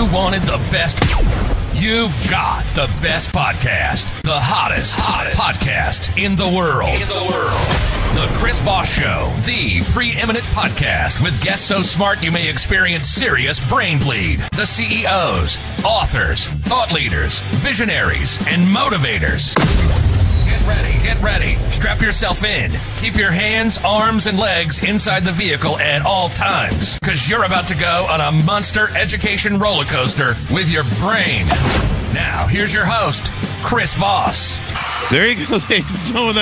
you wanted the best, you've got the best podcast, the hottest podcast in the world. The Chris Voss Show, the preeminent podcast with guests so smart you may experience serious brain bleed. The CEOs, authors, thought leaders, visionaries, and motivators. Get ready. Strap yourself in. Keep your hands, arms, and legs inside the vehicle at all times, because you're about to go on a monster education roller coaster with your brain. Now, here's your host, Chris Voss. There you go, ladies and gentlemen.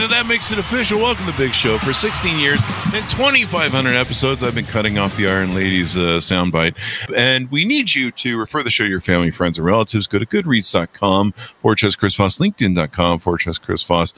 That makes it official. Welcome to the big show. For 16 years and 2,500 episodes, I've been cutting off the Iron Ladies soundbite. And we need you to refer the show to your family, friends, and relatives. Go to goodreads.com/Chris Voss, LinkedIn.com/Chris Voss,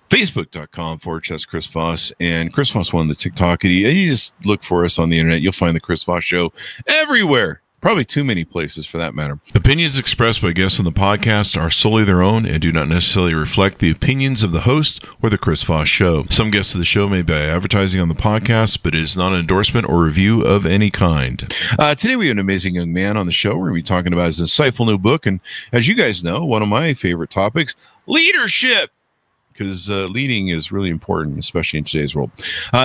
Facebook.com/Chris Voss, and Chris Voss One, the TikTok. And you just look for us on the internet. You'll find the Chris Voss Show everywhere. Probably too many places for that matter. Opinions expressed by guests on the podcast are solely their own and do not necessarily reflect the opinions of the host or the Chris Voss Show. Some guests of the show may buy advertising on the podcast, but it is not an endorsement or review of any kind. Today we have an amazing young man on the show. We're going to be talking about his insightful new book, and as you guys know, one of my favorite topics, leadership. Because leading is really important, especially in today's world.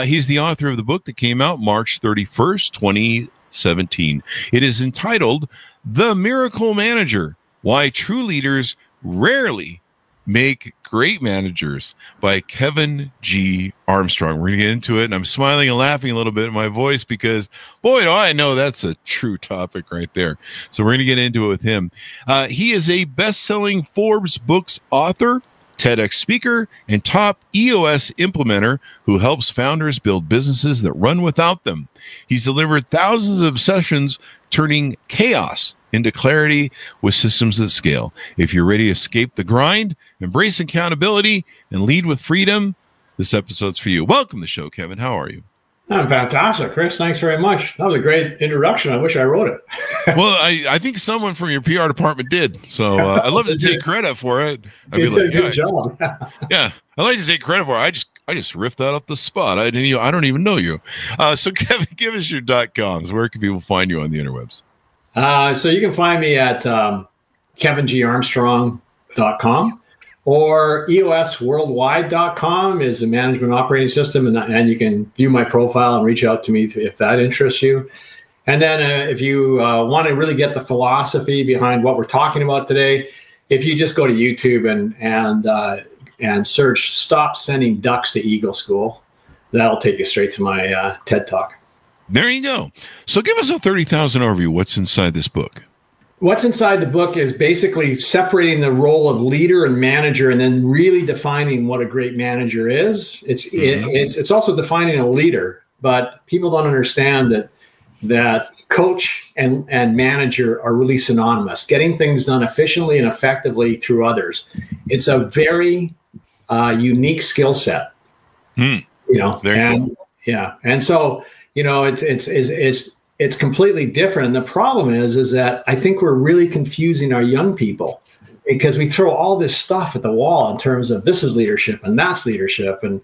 He's the author of the book that came out March 31st, 2017. It is entitled The Miracle Manager, Why True Leaders Rarely Make Great Managers by Kevin G. Armstrong. We're going to get into it, and I'm smiling and laughing a little bit in my voice because, boy, do I know that's a true topic right there. So we're going to get into it with him. He is a best-selling ForbesBooks author, TEDx speaker, and top EOS implementer who helps founders build businesses that run without them. He's delivered thousands of sessions turning chaos into clarity with systems that scale. If you're ready to escape the grind, embrace accountability, and lead with freedom, this episode's for you. Welcome to the show, Kevin. How are you? I'm fantastic, Chris. Thanks very much. That was a great introduction. I wish I wrote it. Well, I think someone from your PR department did. So I'd love to take credit for it. You did a good job. Yeah, I'd like to take credit for it. I just riffed that off the spot. I don't even know you. So Kevin, give us your .coms. Where can people find you on the interwebs? So you can find me at kevingarmstrong.com. Or EOSworldwide.com is the management operating system, and you can view my profile and reach out to me if that interests you. And then if you want to really get the philosophy behind what we're talking about today, if you just go to YouTube and search "Stop Sending Ducks to Eagle School," that'll take you straight to my TED Talk. There you go. So give us a 30,000 overview. What's inside this book? What's inside the book is basically separating the role of leader and manager, and then really defining what a great manager is. It's also defining a leader, but people don't understand that coach and manager are really synonymous. Getting things done efficiently and effectively through others. It's a very unique skill set. There you go. Yeah, and so it's completely different. And the problem is that I think we're really confusing our young people because we throw all this stuff at the wall in terms of this is leadership and that's leadership. And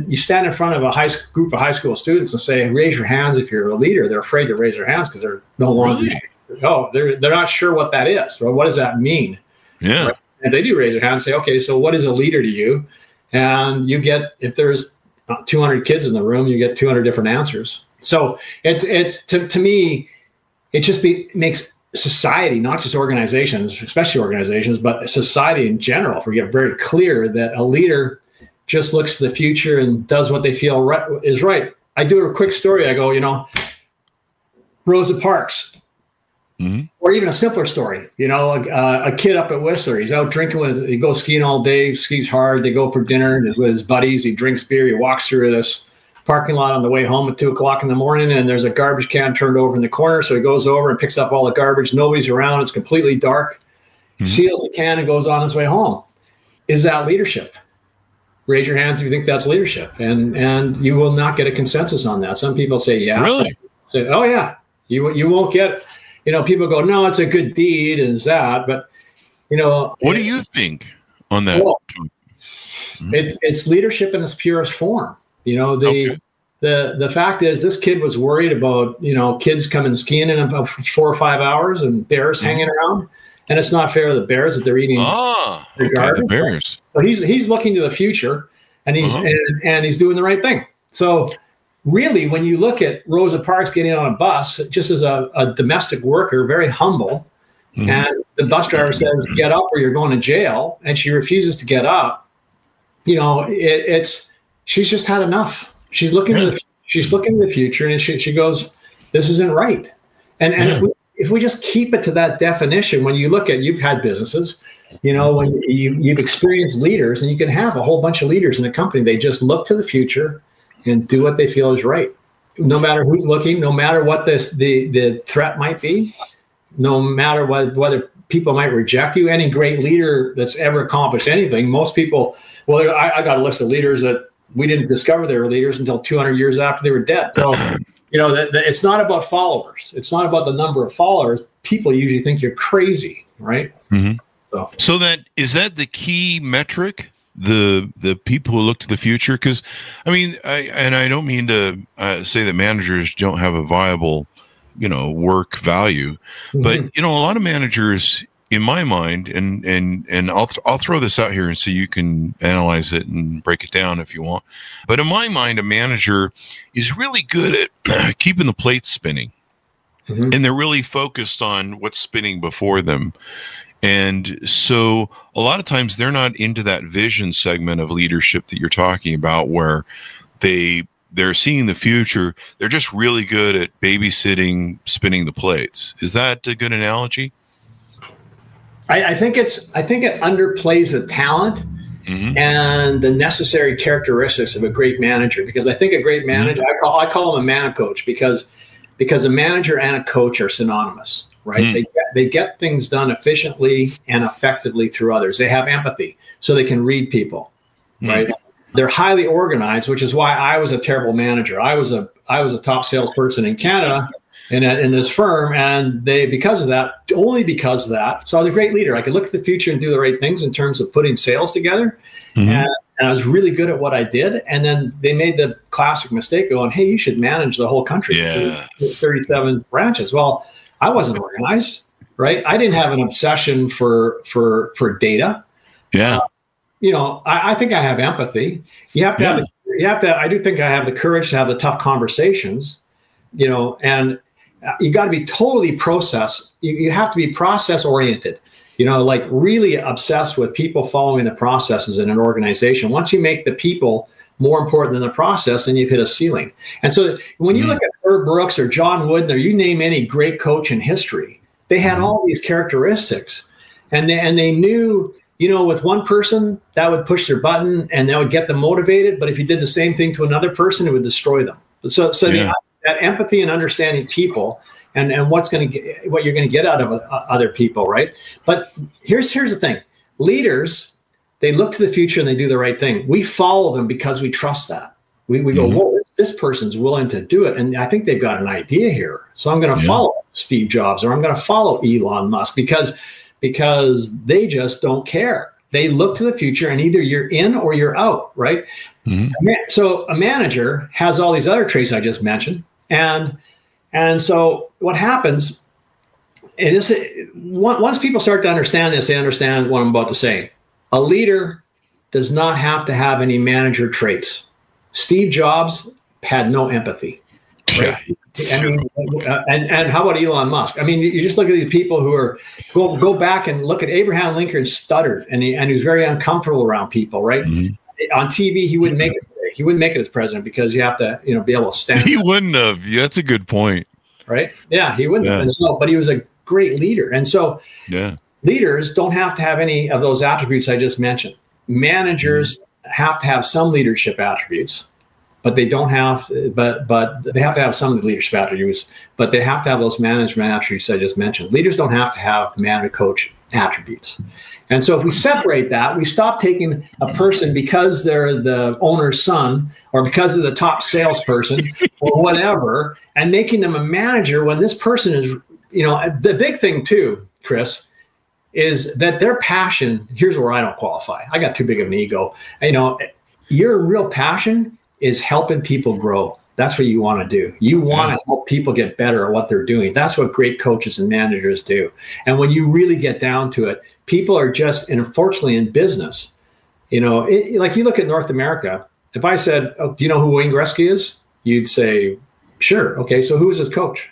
you stand in front of a group of high school students and say, raise your hands if you're a leader. They're afraid to raise their hands because they're no longer, they're not sure what that is. Or what does that mean? Yeah. Right? And they do raise their hand and say, okay, so what is a leader to you? And you get, if there's 200 kids in the room, you get 200 different answers. So it's to me, it just makes society, not just organizations, especially organizations, but society in general, if we get very clear that a leader just looks to the future and does what they feel is right. I do a quick story. I go, Rosa Parks, or even a simpler story. A kid up at Whistler, he's out drinking he goes skiing all day, skis hard. They go for dinner with his buddies. He drinks beer. He walks through this parking lot on the way home at 2:00 in the morning, and there's a garbage can turned over in the corner. So he goes over and picks up all the garbage. Nobody's around. It's completely dark. Seals the can and goes on his way home. Is that leadership? Raise your hands if you think that's leadership. And you will not get a consensus on that. Some people say, yeah. Really? Say, oh, yeah. You won't get, people go, no, it's a good deed and it's that. But, what do you think on that? Well, it's leadership in its purest form. The the fact is, this kid was worried about, kids coming skiing in about 4 or 5 hours and bears hanging around. And it's not fair to the bears that they're eating their garbage. The bears. So he's looking to the future, and he's doing the right thing. So really, when you look at Rosa Parks getting on a bus, just as a domestic worker, very humble, and the bus driver says, "Get up or you're going to jail," and she refuses to get up, she's just had enough. She's looking to the future, and she goes, "This isn't right." And if we just keep it to that definition, when you look at, you've had businesses, when you've experienced leaders, and you can have a whole bunch of leaders in a company, they just look to the future and do what they feel is right, no matter who's looking, no matter what the threat might be, no matter whether people might reject you. Any great leader that's ever accomplished anything, most people, I got a list of leaders that we didn't discover they were leaders until 200 years after they were dead. So, it's not about followers. It's not about the number of followers. People usually think you're crazy, right? So is that the key metric? The people who look to the future? Because I don't mean to say that managers don't have a viable, work value, but a lot of managers, in my mind, and I'll throw this out here and so you can analyze it and break it down if you want. But in my mind, a manager is really good at keeping the plates spinning, and they're really focused on what's spinning before them. And so a lot of times they're not into that vision segment of leadership that you're talking about, where they're seeing the future. They're just really good at babysitting, spinning the plates. Is that a good analogy? I think it underplays the talent and the necessary characteristics of a great manager, because I think a great manager, I call him a man coach, because a manager and a coach are synonymous, right? They get things done efficiently and effectively through others. They have empathy, so they can read people, right? They're highly organized, which is why I was a terrible manager. I was a top salesperson in Canada in this firm, and because of that, so I was a great leader. I could look at the future and do the right things in terms of putting sales together, and I was really good at what I did. And then they made the classic mistake going, "Hey, you should manage the whole country." 37 branches. Well, I wasn't organized, right? I didn't have an obsession for data. I think I have empathy. You have to I do think I have the courage to have the tough conversations, and you got to be totally process. You have to be process oriented, like really obsessed with people following the processes in an organization. Once you make the people more important than the process, then you've hit a ceiling. And so when you look at Herb Brooks or John Wooden, or you name any great coach in history, they had all these characteristics, and they knew, with one person that would push their button and that would get them motivated. But if you did the same thing to another person, it would destroy them. So that empathy and understanding people and what you're going to get out of other people, right? But here's the thing: leaders, they look to the future and they do the right thing. We follow them because we trust that. We go, whoa, this person's willing to do it, and I think they've got an idea here. So I'm going to follow Steve Jobs, or I'm going to follow Elon Musk because they just don't care. They look to the future, and either you're in or you're out, right? So a manager has all these other traits I just mentioned. And so what happens is, once people start to understand this, they understand what I'm about to say. A leader does not have to have any manager traits. Steve Jobs had no empathy. Right? And how about Elon Musk? You just look at these people who are go back and look at Abraham Lincoln. Stuttered, and he was very uncomfortable around people. Right? On TV, he wouldn't make it. He wouldn't make it as president because you have to, be able to stand. He wouldn't have. Yeah, that's a good point. Right? Yeah, he wouldn't have. And so, but he was a great leader. And so, leaders don't have to have any of those attributes I just mentioned. Managers have to have some leadership attributes, but they don't have. But they have to have some of the leadership attributes, but they have to have those management attributes I just mentioned. Leaders don't have to have manager coach attributes. And so if we separate that, we stop taking a person because they're the owner's son or because they're the top salesperson or whatever, and making them a manager when this person is, the big thing too, Chris, is that their passion, here's where I don't qualify. I got too big of an ego. Your real passion is helping people grow. That's what you want to do. You want to help people get better at what they're doing. That's what great coaches and managers do. And when you really get down to it, people are just, and unfortunately in business, like you look at North America, if I said, do you know who Wayne Gretzky is? You'd say, sure. Okay, so who is his coach?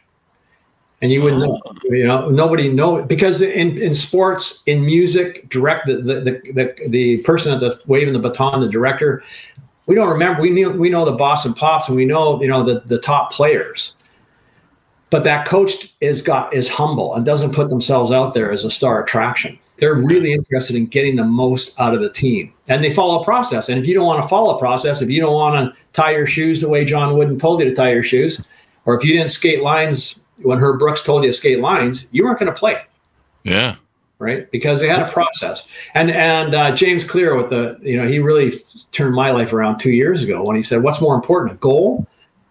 And you wouldn't know, nobody know, because in sports, in music, the person waving the baton, the director, we don't remember. We know the boss and pops, and we know the top players. But that coach is humble and doesn't put themselves out there as a star attraction. They're really interested in getting the most out of the team, and they follow a process. And if you don't want to follow a process, if you don't want to tie your shoes the way John Wooden told you to tie your shoes, or if you didn't skate lines when Herb Brooks told you to skate lines, you weren't going to play. Yeah. Right. Because they had a process. And James Clear he really turned my life around 2 years ago when he said, what's more important, a goal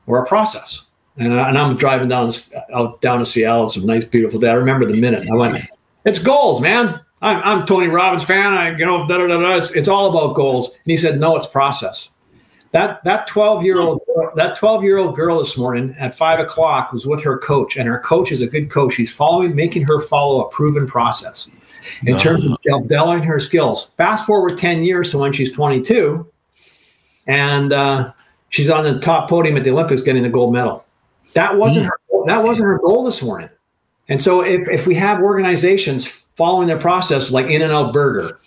or a process? And I'm driving down to Seattle. It's a nice, beautiful day. I remember the minute. I went, it's goals, man. I'm Tony Robbins fan. It's all about goals. And he said, no, it's process. That 12-year-old girl this morning at 5:00 was with her coach, and her coach is a good coach. She's making her follow a proven process in terms of developing her skills. Fast forward 10 years to when she's 22, and she's on the top podium at the Olympics getting the gold medal. That wasn't her goal this morning. And so if we have organizations following their process, like In-N-Out Burger,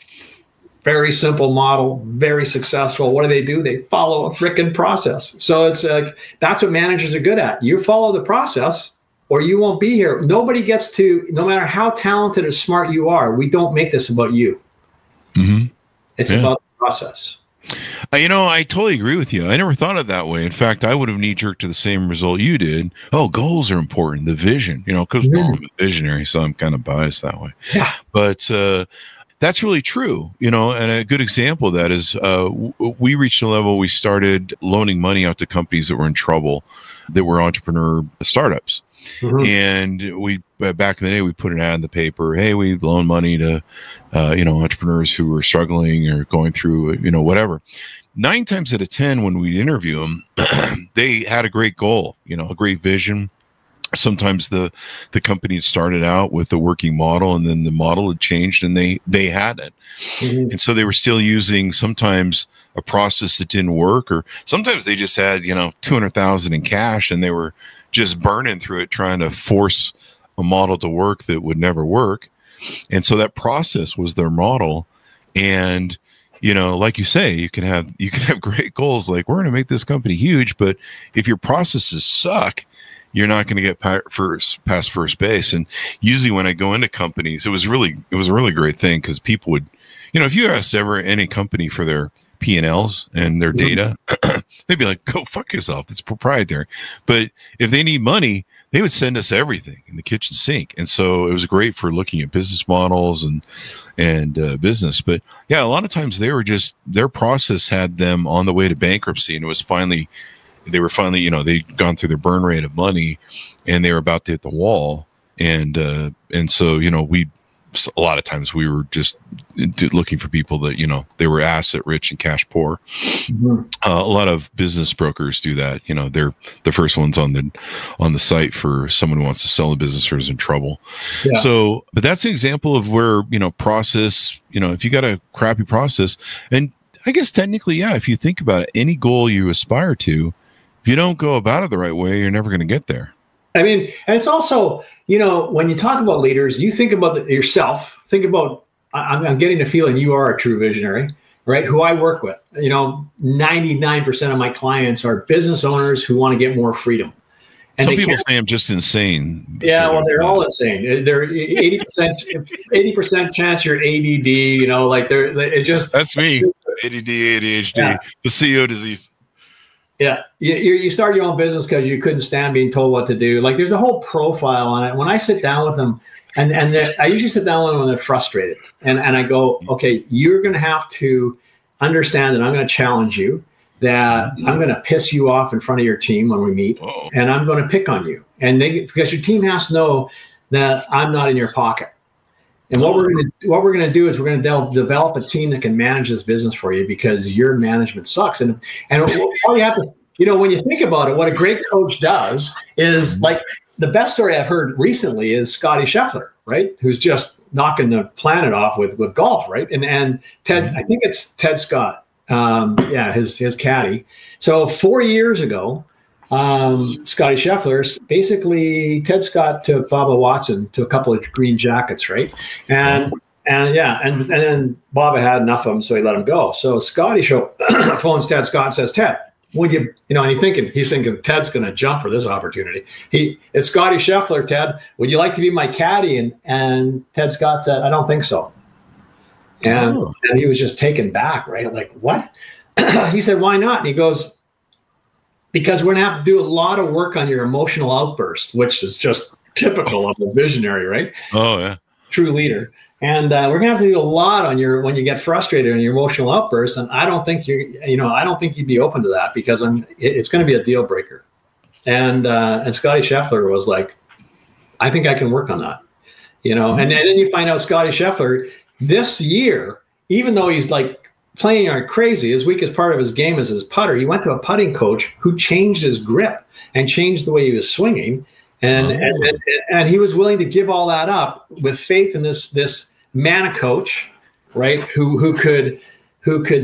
very simple model, very successful. What do? They follow a freaking process. So it's like, that's what managers are good at. You follow the process or you won't be here. Nobody gets to, no matter how talented or smart you are, we don't make this about you. Mm-hmm. It's about the process. I totally agree with you. I never thought of it that way. In fact, I would have knee-jerked to the same result you did. Oh, goals are important. The vision, because I'm a visionary, so I'm kind of biased that way. Yeah. But that's really true, and a good example of that is we reached a level we started loaning money out to companies that were in trouble, that were entrepreneur startups. Mm-hmm. And we, back in the day, we put an ad in the paper. Hey, we loan money to, entrepreneurs who were struggling or going through, whatever. 9 times out of 10, when we interview them, they had a great goal, a great vision. Sometimes the company had started out with a working model, and then the model had changed, and they had it. Mm-hmm. And so they were still using sometimes a process that didn't work, or sometimes they just had, $200,000 in cash, and they were just burning through it, trying to force a model to work that would never work. And so that process was their model. And, like you say, you can have great goals, like we're going to make this company huge, but if your processes suck, you're not going to get past first base. And usually when I go into companies, it was a really great thing, because people would, if you asked any company for their P&Ls and their data, they'd be like, go fuck yourself. It's proprietary. But if they need money, they would send us everything in the kitchen sink. And so it was great for looking at business models and business. But yeah, a lot of times their process had them on the way to bankruptcy. And it was they were finally, they'd gone through their burn rate of money, and they were about to hit the wall. And so, a lot of times we were just looking for people that, they were asset rich and cash poor. Mm-hmm. A lot of business brokers do that. They're the first ones on the site for someone who wants to sell a business or is in trouble. Yeah. So, but that's an example of where, process, if you got a crappy process, and I guess technically, yeah, if you think about it, any goal you aspire to, if you don't go about it the right way, you're never going to get there. I mean, and it's also, when you talk about leaders, you think about yourself, think about, I'm getting the feeling you are a true visionary, right? Who I work with, 99% of my clients are business owners who want to get more freedom. And some people say I'm just insane. Yeah, well, they're all insane. They're 80% chance you're ADD, it just. That's me, ADD, ADHD, the CEO disease. Yeah, you start your own business because you couldn't stand being told what to do. Like, there's a whole profile on it. When I sit down with them, and I usually sit down with them when they're frustrated, and I go, okay, you're going to have to understand that I'm going to challenge you, that I'm going to piss you off in front of your team when we meet, and I'm going to pick on you, because your team has to know that I'm not in your pocket. And what we're going to do is we're going to develop a team that can manage this business for you, because your management sucks. And all you have to when you think about it, what a great coach does is, like, the best story I've heard recently is Scotty Scheffler, right? Who's just knocking the planet off with golf, right? And Ted, I think it's Ted Scott, his caddy. So 4 years ago, Scotty Scheffler, basically Ted Scott took Bubba Watson to a couple of green jackets, right? And then Bubba had enough of them, so he let him go. So Scotty phones Ted Scott and says, Ted, would you, and he's thinking Ted's going to jump for this opportunity. It's Scotty Scheffler, Ted, would you like to be my caddy? And Ted Scott said, I don't think so. And he was just taken back, right? Like, what? He said, why not? And he goes, because we're going to have to do a lot of work on your emotional outburst, which is just typical of a visionary, right? Oh, yeah. True leader. And we're going to have to do a lot on when you get frustrated and your emotional outbursts. And I don't think I don't think you'd be open to that, because it's going to be a deal breaker. And Scotty Scheffler was like, I think I can work on that, and then you find out Scotty Scheffler this year, even though he's like playing like crazy, his weakest part of his game is his putter. He went to a putting coach who changed his grip and changed the way he was swinging. And he was willing to give all that up with faith in this mana coach, right? Who could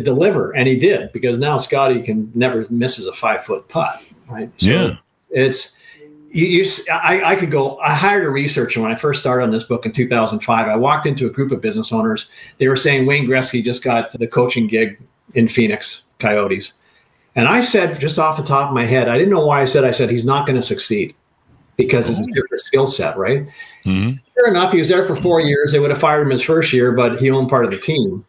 deliver, and he did, because now Scotty can never misses a 5-foot putt, right? So it's I could go. I hired a researcher when I first started on this book in 2005. I walked into a group of business owners. They were saying Wayne Gretzky just got the coaching gig in Phoenix Coyotes, and I said, just off the top of my head, I didn't know why I said he's not going to succeed, because it's a different skill set, right? Mm-hmm. Sure enough, he was there for 4 years. They would have fired him his first year, but he owned part of the team,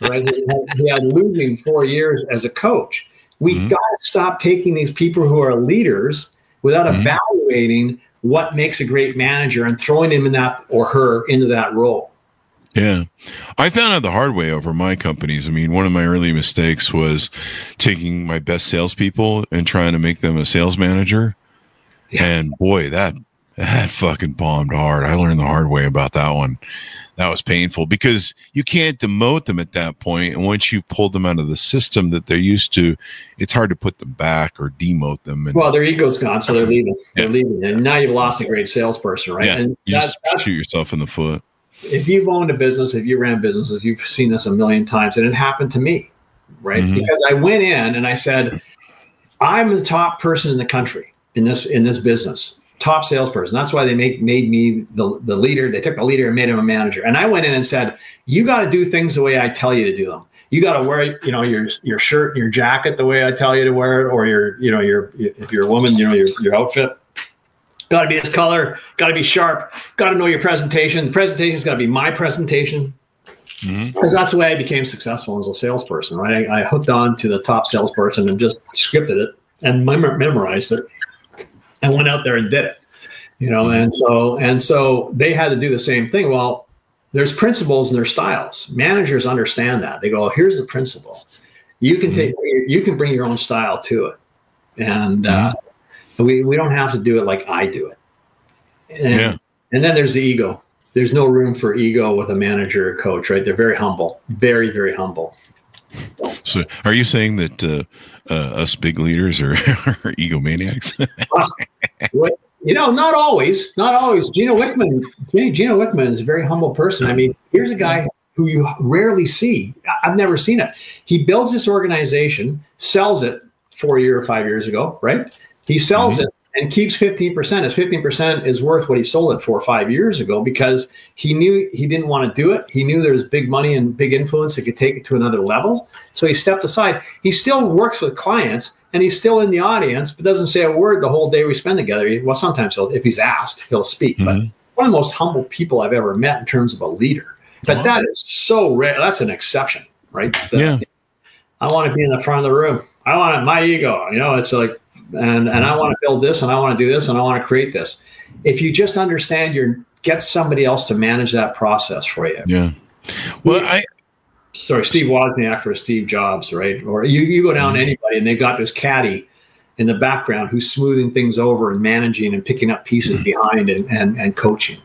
right? He had losing 4 years as a coach. We got to stop taking these people who are leaders without evaluating what makes a great manager and throwing him in that or her into that role. Yeah. I found out the hard way over my companies. I mean, one of my early mistakes was taking my best salespeople and trying to make them a sales manager. Yeah. And boy, that fucking bombed hard. I learned the hard way about that one. That was painful, because you can't demote them at that point. And once you pull them out of the system that they're used to, it's hard to put them back or demote them. Well, their ego's gone, so they're leaving. Yeah. They're leaving. And now you've lost a great salesperson, right? Yeah. And you just shoot yourself in the foot. If you've owned a business, if you ran businesses, you've seen this a million times. And it happened to me, right? Mm-hmm. Because I went in and I said, I'm the top person in the country in this business. Top salesperson. That's why they made me the leader. They took the leader and made him a manager. And I went in and said, you got to do things the way I tell you to do them. You got to wear, your shirt and your jacket the way I tell you to wear it, or if you're a woman, your outfit. Got to be this color. Got to be sharp. Got to know your presentation. The presentation's got to be my presentation. Because that's the way I became successful as a salesperson, right? I hooked on to the top salesperson and just scripted it and memorized it. And went out there and did it, and so they had to do the same thing. Well, there's principles and there's styles. Managers understand that. They go, here's the principle. You can bring your own style to it, and we don't have to do it like I do it. And then there's the ego. There's no room for ego with a manager or coach, right? They're very humble, very, very humble. So are you saying that us big leaders are egomaniacs? Not always. Gino Wickman is a very humble person. I mean, here's a guy who you rarely see. I've never seen it. He builds this organization, sells it 4 or 5 years ago, right? He sells it and keeps 15%. His 15% is worth what he sold it for 5 years ago, because he knew he didn't want to do it. He knew there was big money and big influence that could take it to another level. So he stepped aside. He still works with clients, and he's still in the audience, but doesn't say a word the whole day we spend together. Well, sometimes if he's asked, he'll speak. But one of the most humble people I've ever met in terms of a leader. But that is so rare. That's an exception, right? I want to be in the front of the room. I want my ego. It's like, and I want to build this, and I want to do this, and I want to create this. If you just understand, get somebody else to manage that process for you. Yeah. Well, Steve Wozniak for Steve Jobs, right? Or you go down to anybody, and they've got this caddy in the background who's smoothing things over and managing and picking up pieces behind and coaching.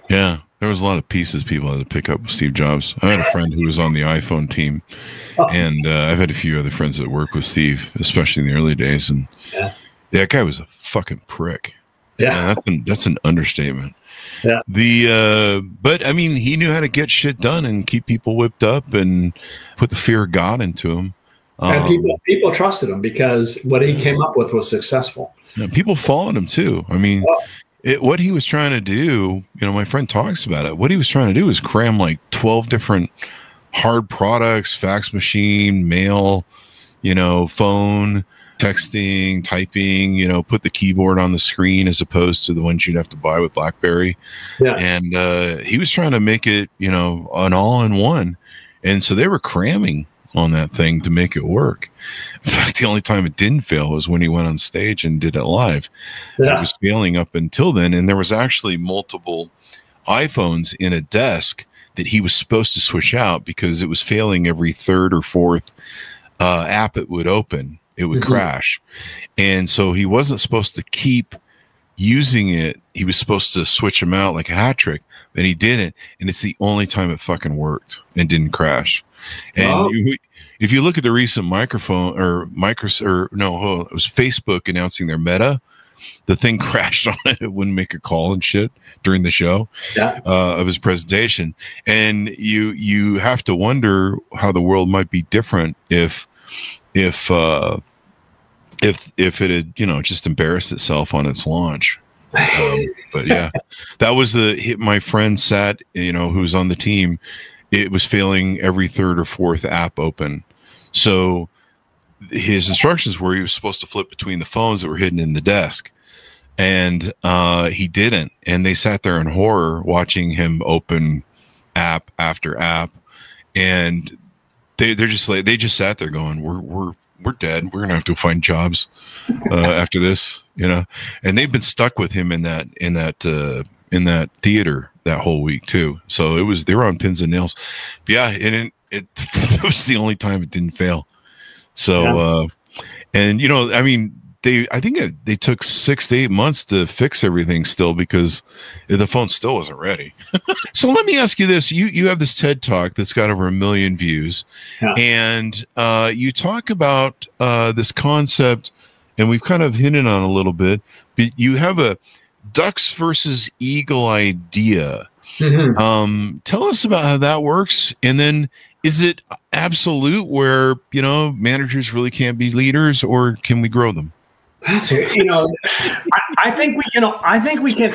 Yeah. There was a lot of pieces people had to pick up with Steve Jobs. I had a friend who was on the iPhone team, and I've had a few other friends that work with Steve, especially in the early days. And that guy was a fucking prick. Yeah, that's an understatement. Yeah. But I mean, he knew how to get shit done and keep people whipped up and put the fear of God into him. And people trusted him because what he came up with was successful. Yeah, people followed him too. I mean, what he was trying to do, my friend talks about it. What he was trying to do is cram like 12 different hard products, fax machine, mail, phone, texting, typing, put the keyboard on the screen as opposed to the ones you'd have to buy with BlackBerry. Yeah. And he was trying to make it, an all-in-one. And so they were cramming on that thing to make it work. In fact, the only time it didn't fail was when he went on stage and did it live. Yeah. It was failing up until then. And there was actually multiple iPhones in a desk that he was supposed to switch out because it was failing every third or fourth app it would open. It would crash. And so he wasn't supposed to keep using it. He was supposed to switch them out like a hat trick, and he didn't. And it's the only time it fucking worked and didn't crash. And if you look at the recent it was Facebook announcing their Meta, the thing crashed on it. It wouldn't make a call and shit during the show of his presentation. And you have to wonder how the world might be different if it had, just embarrassed itself on its launch. But yeah, that was my friend sat, who was on the team. It was failing every third or fourth app open. So his instructions were he was supposed to flip between the phones that were hidden in the desk. And he didn't. And they sat there in horror watching him open app after app. And they just sat there going, we're dead. We're gonna have to find jobs after this, And they've been stuck with him in that theater that whole week too. So they were on pins and nails. But yeah, and it was the only time it didn't fail. So I think they took 6 to 8 months to fix everything still because the phone still wasn't ready. So let me ask you this. You have this TED Talk that's got over 1 million views. Yeah. And you talk about this concept, and we've kind of hinted on a little bit, but you have a ducks versus eagle idea. Mm-hmm. Tell us about how that works. And then is it absolute where, managers really can't be leaders, or can we grow them? That's it. I think we can,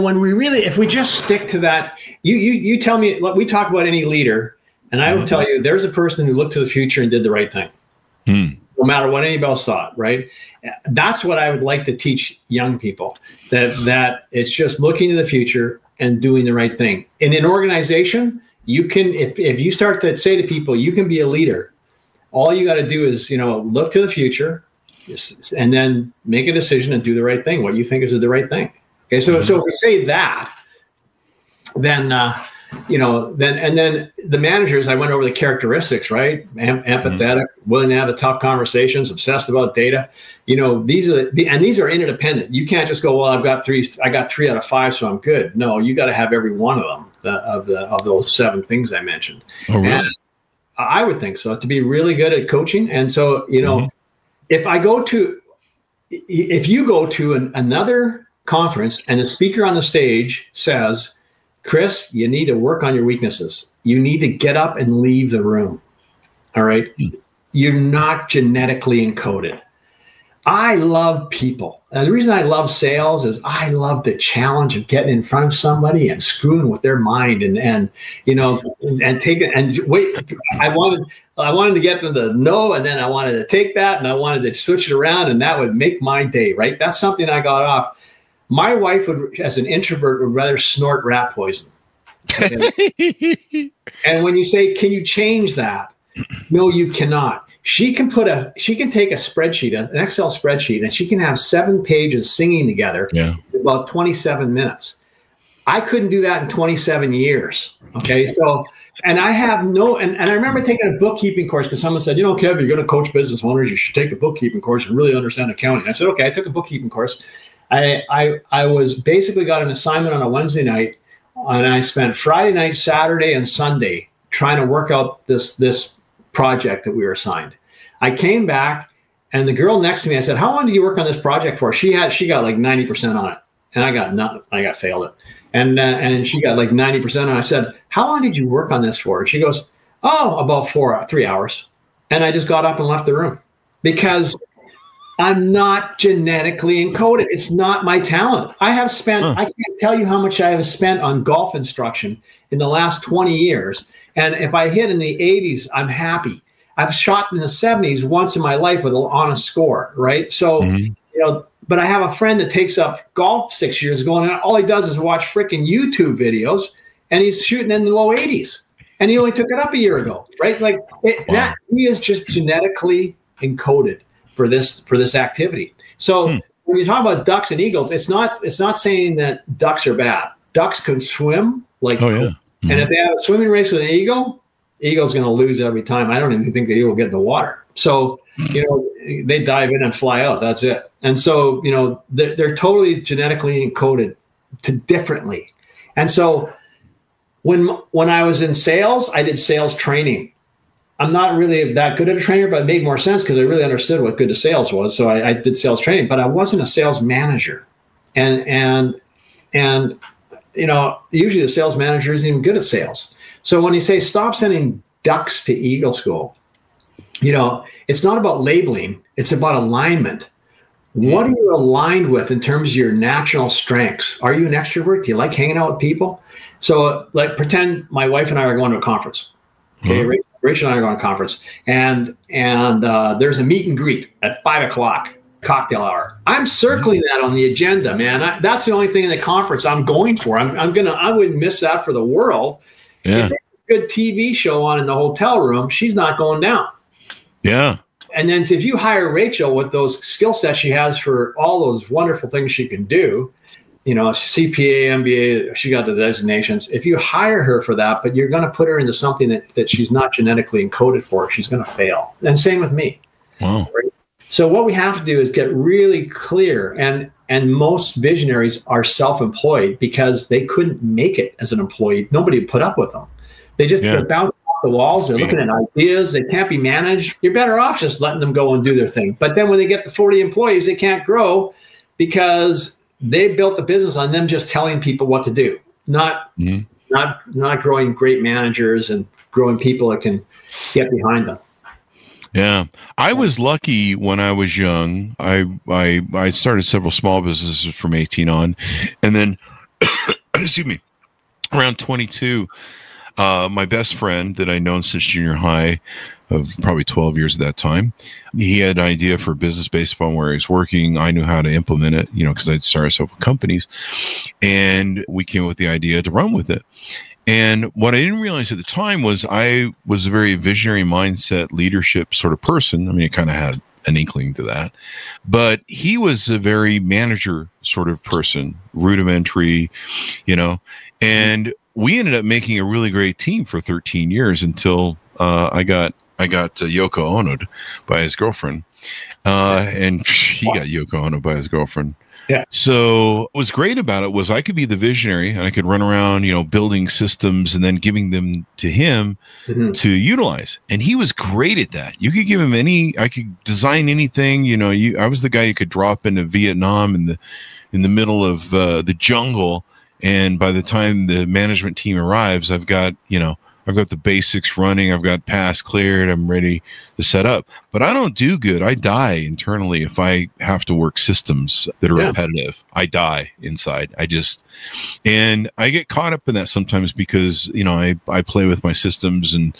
when we really, if we just stick to that, you tell me, we talk about any leader, and I will tell you, there's a person who looked to the future and did the right thing. No matter what anybody else thought, right? That's what I would like to teach young people, that it's just looking to the future and doing the right thing. In an organization, you can, if you start to say to people, you can be a leader, all you got to do is, look to the future and then make a decision and do the right thing, what you think is the right thing. Okay, so if we say that, then then the managers, I went over the characteristics, right? Empathetic, willing to have a tough conversations, obsessed about data. These are interdependent. You can't just go, well, I got 3 out of 5, so I'm good. No, you got to have every one of them, of those 7 things I mentioned. Oh, really? And I would think so, to be really good at coaching. And so, if you go to another conference and the speaker on the stage says, Chris, you need to work on your weaknesses. You need to get up and leave the room. All right. You're not genetically encoded. I love people. And the reason I love sales is I love the challenge of getting in front of somebody and screwing with their mind and take it and wait. I wanted to get them to no, and then I wanted to take that and I wanted to switch it around, and that would make my day, right? That's something I got off. My wife would, as an introvert, would rather snort rat poison. Okay? And when you say, can you change that? No, you cannot. She can take a spreadsheet, an Excel spreadsheet, and she can have 7 pages singing together in about 27 minutes. I couldn't do that in 27 years. Okay. So, and I have and I remember taking a bookkeeping course because someone said, Kev, you're going to coach business owners, you should take a bookkeeping course and really understand accounting. I said, okay, I took a bookkeeping course. I was basically got an assignment on a Wednesday night and I spent Friday night, Saturday, and Sunday trying to work out this project that we were assigned. I came back, and the girl next to me, I said, "How long did you work on this project for?" She got like 90% on it, and I got failed it. And she got like 90%. And I said, "How long did you work on this for?" And she goes, "Oh, about 3 hours." And I just got up and left the room because I'm not genetically encoded. It's not my talent. I can't tell you how much I have spent on golf instruction in the last 20 years. And if I hit in the 80s, I'm happy. I've shot in the 70s once in my life with an honest score, right? So, but I have a friend that takes up golf 6 years ago, and all he does is watch freaking YouTube videos, and he's shooting in the low 80s. And he only took it up a year ago, right? Like that, he is just genetically encoded for this activity. So when you talk about ducks and eagles, it's not saying that ducks are bad. Ducks can swim like, and if they have a swimming race with an eagle's going to lose every time. I don't even think the eagle will get in the water. So, they dive in and fly out. That's it. And so, they're totally genetically encoded differently. And so when I was in sales, I did sales training. I'm not really that good at a trainer, but it made more sense because I really understood what good sales was. So I did sales training, but I wasn't a sales manager. And usually the sales manager isn't even good at sales. So when you say stop sending ducks to eagle school, it's not about labeling. It's about alignment. What are you aligned with in terms of your natural strengths? Are you an extrovert? Do you like hanging out with people? So like pretend my wife and I are going to a conference. Okay, Rachel and I are going to a conference, and there's a meet and greet at 5:00, cocktail hour. I'm circling that on the agenda, man. That's the only thing in the conference I'm going for. I wouldn't miss that for the world. Yeah. If there's a good TV show on in the hotel room, she's not going down. Yeah. And then if you hire Rachel with those skill sets she has for all those wonderful things she can do, CPA, MBA, she got the designations. If you hire her for that, but you're going to put her into something that she's not genetically encoded for, she's going to fail. And same with me. Wow. Right? So what we have to do is get really clear. And most visionaries are self-employed because they couldn't make it as an employee. Nobody would put up with them. They're bouncing off the walls. They're looking at ideas. They can't be managed. You're better off just letting them go and do their thing. But then when they get to 40 employees, they can't grow because they built the business on them just telling people what to do, not growing great managers and growing people that can get behind them. Yeah. I was lucky when I was young. I started several small businesses from 18 on. And then, excuse me, around 22, my best friend that I'd known since junior high, of probably 12 years at that time, he had an idea for a business based upon where he was working. I knew how to implement it, because I'd started several companies, and we came up with the idea to run with it. And what I didn't realize at the time was I was a very visionary mindset leadership sort of person. I mean, I kind of had an inkling to that, but he was a very manager sort of person, rudimentary, and we ended up making a really great team for 13 years until I got Yoko Ono'd by his girlfriend, and he got Yoko Ono by his girlfriend. Yeah. So what was great about it was I could be the visionary, and I could run around, building systems and then giving them to him to utilize. And he was great at that. You could give him I could design anything. I was the guy you could drop into Vietnam in the middle of the jungle, and by the time the management team arrives, I've got the basics running. I've got paths cleared. I'm ready to set up. But I don't do good. I die internally if I have to work systems that are repetitive. I die inside. And I get caught up in that sometimes because, I play with my systems and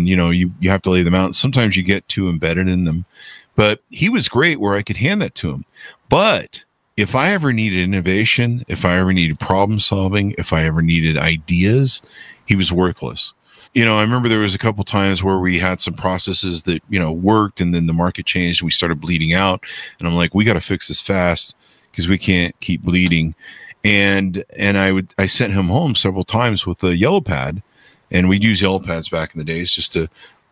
you have to lay them out. Sometimes you get too embedded in them. But he was great where I could hand that to him. But if I ever needed innovation, if I ever needed problem solving, if I ever needed ideas, he was worthless. I remember there was a couple times where we had some processes that, worked, and then the market changed and we started bleeding out. And I'm like, we got to fix this fast because we can't keep bleeding. And I sent him home several times with a yellow pad, and we'd use yellow pads back in the days just to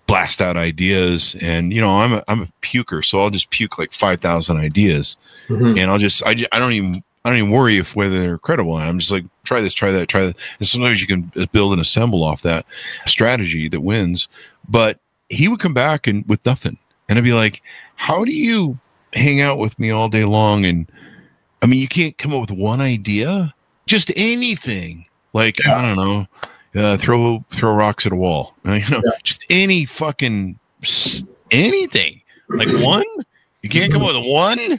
blast out ideas. And, I'm a puker, so I'll just puke like 5,000 ideas. And I I don't even worry if whether they're credible. I'm just like, try this, try that, try that. And sometimes you can build and assemble off that strategy that wins. But he would come back and with nothing. And I'd be like, how do you hang out with me all day long? And I mean, you can't come up with one idea, just anything. Like, I don't know, throw rocks at a wall, just any fucking anything. Like one, you can't come up with one.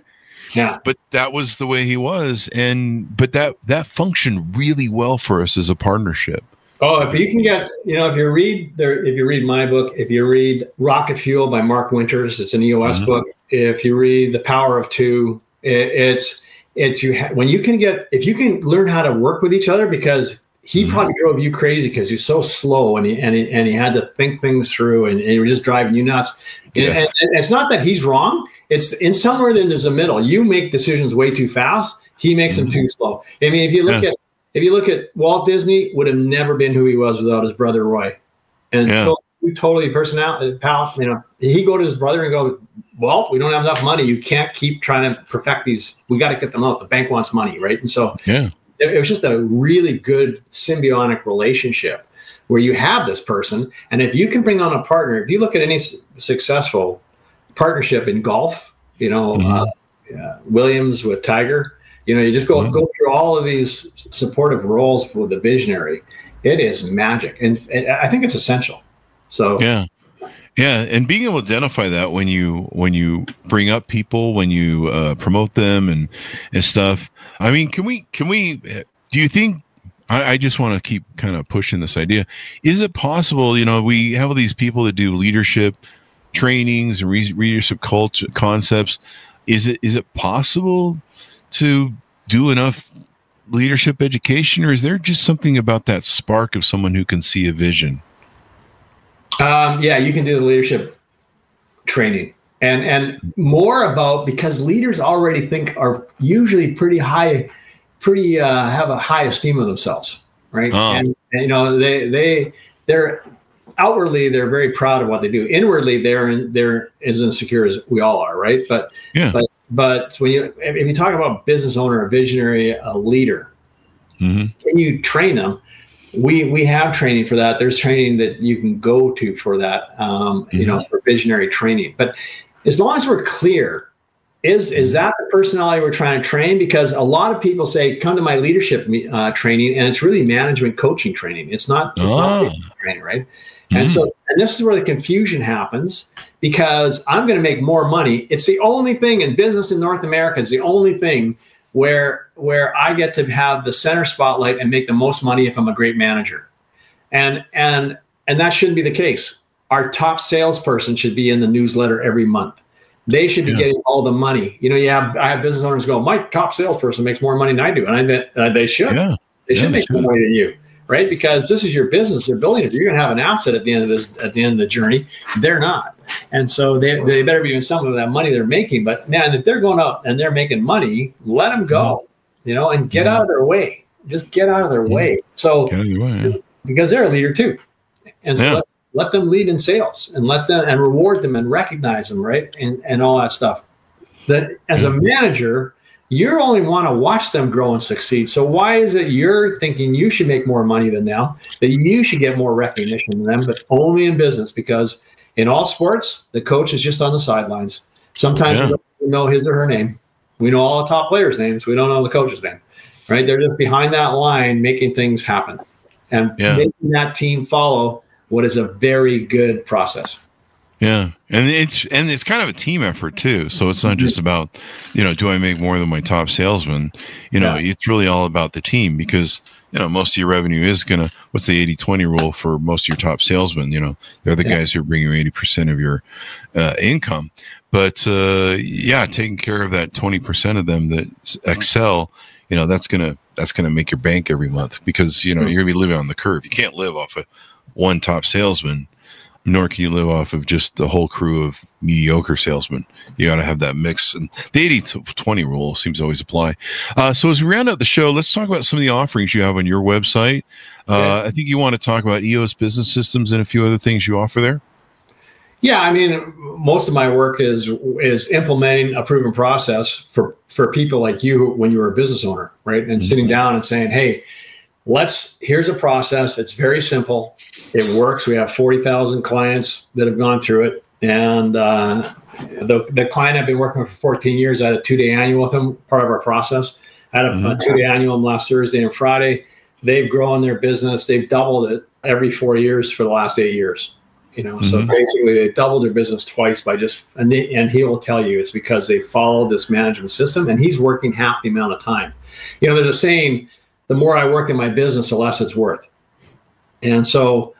Yeah. But that was the way he was. But that functioned really well for us as a partnership. Oh, if you can get, if you read my book, if you read Rocket Fuel by Mark Winters, it's an EOS book. If you read The Power of Two, if you can learn how to work with each other, because he probably drove you crazy because he's so slow and he had to think things through and he was just driving you nuts. Yeah. And it's not that he's wrong. It's in somewhere then there's a middle. You make decisions way too fast. He makes them too slow. I mean, if you look at Walt Disney, would have never been who he was without his brother Roy. And totally personality, pal. He go to his brother and go, Walt, we don't have enough money. You can't keep trying to perfect these. We got to get them out. The bank wants money, right? And so it was just a really good symbiotic relationship where you have this person, and if you can bring on a partner, if you look at any successful partnership in golf, Williams with Tiger. You just go through all of these supportive roles with a visionary. It is magic, and I think it's essential. So yeah, and being able to identify that when you bring up people, when you promote them and stuff. I mean, can we? Do you think? I just want to keep kind of pushing this idea. Is it possible? We have all these people that do leadership trainings and leadership concepts. Is it possible to do enough leadership education, or is there just something about that spark of someone who can see a vision? You can do the leadership training and more about, because leaders already are usually pretty high, have a high esteem of themselves, right? And they're outwardly they're very proud of what they do. Inwardly, they're as insecure as we all are, right? But if you talk about business owner, a visionary, a leader, and you train them, we have training for that. There's training that you can go to for that, for visionary training. But as long as we're clear, is that the personality we're trying to train? Because a lot of people say, come to my leadership training, and it's really management coaching training. It's not training, right? And so, and this is where the confusion happens, because I'm going to make more money. It's the only thing in business in North America. It's the only thing where I get to have the center spotlight and make the most money if I'm a great manager. And that shouldn't be the case. Our top salesperson should be in the newsletter every month. They should be getting all the money. I have business owners go, my top salesperson makes more money than I do. And I bet they should. Yeah. They should make more money than you. Right? Because this is your business. They're building it. You're going to have an asset at the end of the journey. They're not. And so they better be doing something with that money they're making. But man, if they're going out and they're making money, let them go, and get out of their way. Just get out of their way. So, because they're a leader too. And so let them lead in sales and let them and reward them and recognize them. Right. And all that stuff. That as a manager, you only want to watch them grow and succeed. So why is it you're thinking you should make more money than them, that you should get more recognition than them, but only in business? Because in all sports, the coach is just on the sidelines. Sometimes we don't know his or her name. We know all the top players' names. We don't know the coach's name, right? They're just behind that line making things happen and making that team follow what is a very good process. Yeah. And it's kind of a team effort too. So it's not just about, do I make more than my top salesman? It's really all about the team, because, most of your revenue is what's the 80-20 rule for most of your top salesmen? They're the guys who are bringing you 80% of your income. But taking care of that 20% of them that excel, that's going to make your bank every month, because, you're going to be living on the curve. You can't live off of one top salesman, nor can you live off of just the whole crew of mediocre salesmen. You got to have that mix. And the 80-20 rule seems to always apply. So as we round out the show, let's talk about some of the offerings you have on your website. I think you want to talk about EOS Business Systems and a few other things you offer there. Yeah, I mean, most of my work is implementing a proven process for people like you when you were a business owner, right? And sitting down and saying, hey, here's a process. It's very simple. It works. We have 40,000 clients that have gone through it. And the client I've been working with for 14 years, I had a 2-day annual with them, part of our process. I had a 2-day annual last Thursday and Friday. They've grown their business. They've doubled it every 4 years for the last 8 years. So basically they doubled their business twice by and he will tell you it's because they followed this management system, and he's working half the amount of time. There's a saying, the more I work in my business, the less it's worth. And so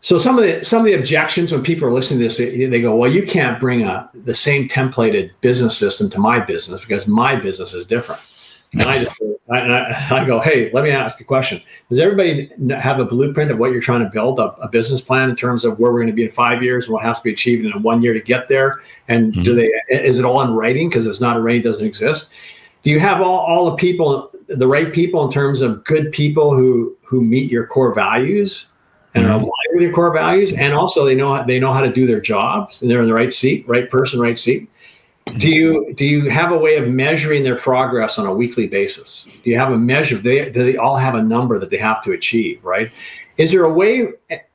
some of the objections when people are listening to this, they go, well, you can't bring the same templated business system to my business because my business is different. And I go, hey, let me ask you a question. Does everybody have a blueprint of what you're trying to build, a business plan in terms of where we're going to be in 5 years and what has to be achieved in 1 year to get there? And is it all in writing? Because if it's not in writing, it doesn't exist. Do you have all the people, the right people in terms of good people who meet your core values and are aligned with your core values? And also they know how to do their jobs and they're in the right seat, right person, right seat. Do you have a way of measuring their progress on a weekly basis? Do you have a measure? Do they all have a number that they have to achieve, right? Is there a way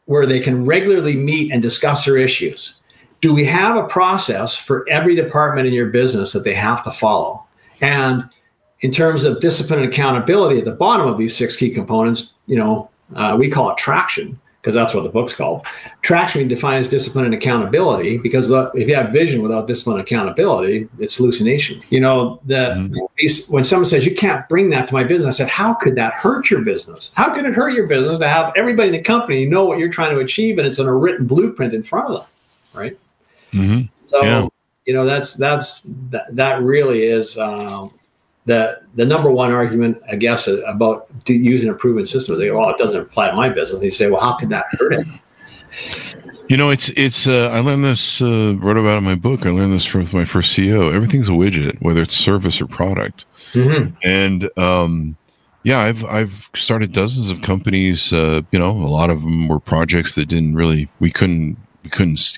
where they can regularly meet and discuss their issues? Do we have a process for every department in your business that they have to follow? And in terms of discipline and accountability, at the bottom of these 6 key components, we call it traction, because that's what the book's called. Traction defines discipline and accountability, because if you have vision without discipline and accountability, it's hallucination. When someone says, you can't bring that to my business, I said, how could that hurt your business? How could it hurt your business to have everybody in the company know what you're trying to achieve and it's in a written blueprint in front of them, right? So, that really is the number one argument, I guess, about using a proven system. They go, well, it doesn't apply to my business. And you say, well, how could that hurt it? It's I learned this, wrote about it in my book. I learned this from my first CEO. Everything's a widget, whether it's service or product. And I've started dozens of companies. A lot of them were projects that we couldn't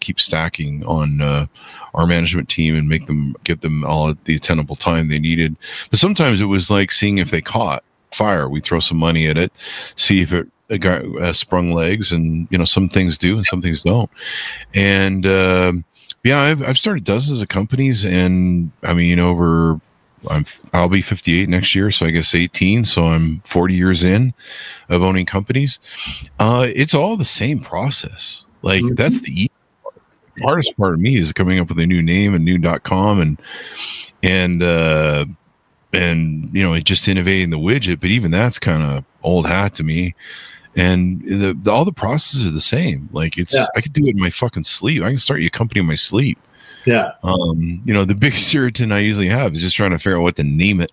keep stacking on our management team and get them all at the attainable time they needed. But sometimes it was like seeing if they caught fire. We throw some money at it, see if it got sprung legs, and some things do and some things don't. And I've started dozens of companies, and I mean I'll be 58 next year, so I guess 18. So I'm 40 years in of owning companies. It's all the same process. Like that's the hardest part of me is coming up with a new name and new .com and just innovating the widget. But even that's kind of old hat to me. And all the processes are the same. Like I could do it in my fucking sleep. I can start your company in my sleep. Yeah. The biggest irritant I usually have is just trying to figure out what to name it.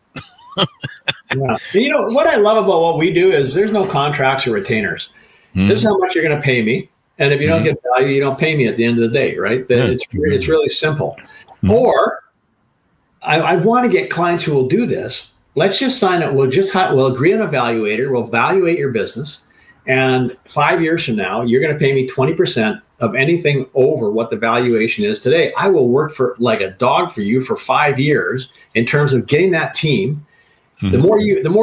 What I love about what we do is there's no contracts or retainers. This is how much you're going to pay me. And if you don't get value, you don't pay me at the end of the day, right? It's really simple. Or I want to get clients who will do this. Let's just sign up. We'll agree on an evaluator. We'll evaluate your business. And 5 years from now, you're going to pay me 20% of anything over what the valuation is today. I will work for like a dog for you for 5 years in terms of getting that team. The more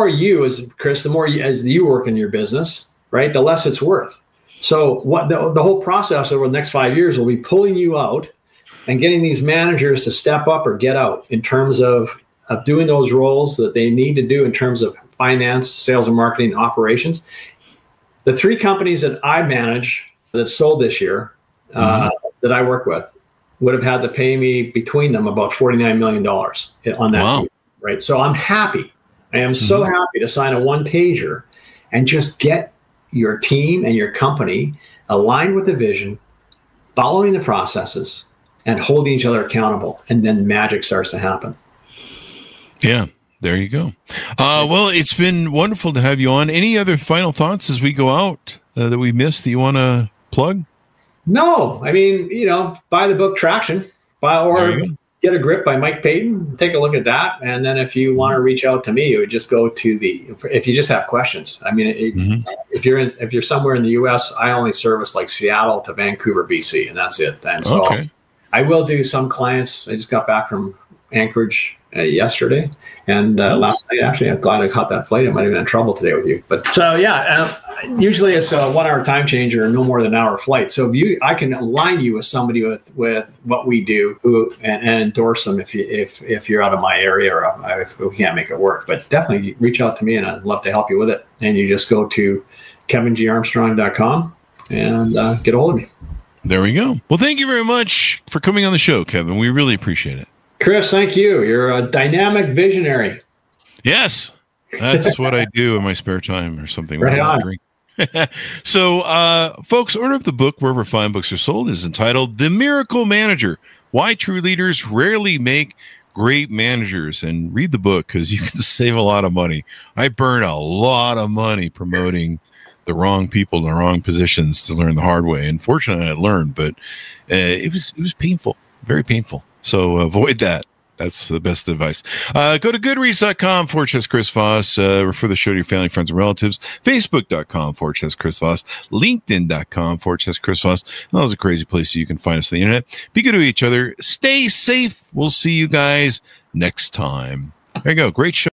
you as Chris, the more as you work in your business, right? The less it's worth. So what the whole process over the next 5 years will be pulling you out and getting these managers to step up or get out in terms of doing those roles that they need to do in terms of finance, sales and marketing, operations. The 3 companies that I manage that sold this year that I work with would have had to pay me between them about $49 million on that. Wow. Deal, right? So I'm happy. I am so happy to sign a one-pager and just get your team and your company aligned with the vision, following the processes, and holding each other accountable. And then magic starts to happen. Yeah, there you go. Well, it's been wonderful to have you on. Any other final thoughts as we go out that we missed that you want to plug? No, I mean, buy the book Traction, or Get a Grip by Mike Payton. Take a look at that. And then if you want to reach out to me, you would just go to if you just have questions. I mean, if you're somewhere in the US, I only service like Seattle to Vancouver, BC, and that's it. And so I will do some clients. I just got back from Anchorage yesterday, and last night, actually, I'm glad I caught that flight. I might have been in trouble today with you. But so, usually it's a 1 hour time change or no more than an hour flight. So I can align you with somebody with what we do and endorse them if you're out of my area or if we can't make it work. But definitely reach out to me, and I'd love to help you with it. And you just go to kevingarmstrong.com and get a hold of me. There we go. Well, thank you very much for coming on the show, Kevin. We really appreciate it. Chris, thank you. You're a dynamic visionary. Yes, that's what I do in my spare time or something. Right on. So, folks, order up the book wherever fine books are sold. It is entitled The Miracle Manager, Why True Leaders Rarely Make Great Managers. And read the book because you can save a lot of money. I burn a lot of money promoting the wrong people in the wrong positions to learn the hard way. And fortunately, I learned, but it was painful, very painful. So avoid that. That's the best advice. Go to goodreads.com/Chris Voss. Refer the show to your family, friends, and relatives. Facebook.com/Chris Voss. LinkedIn.com/Chris Voss. Those are crazy places you can find us on the internet. Be good to each other. Stay safe. We'll see you guys next time. There you go. Great show.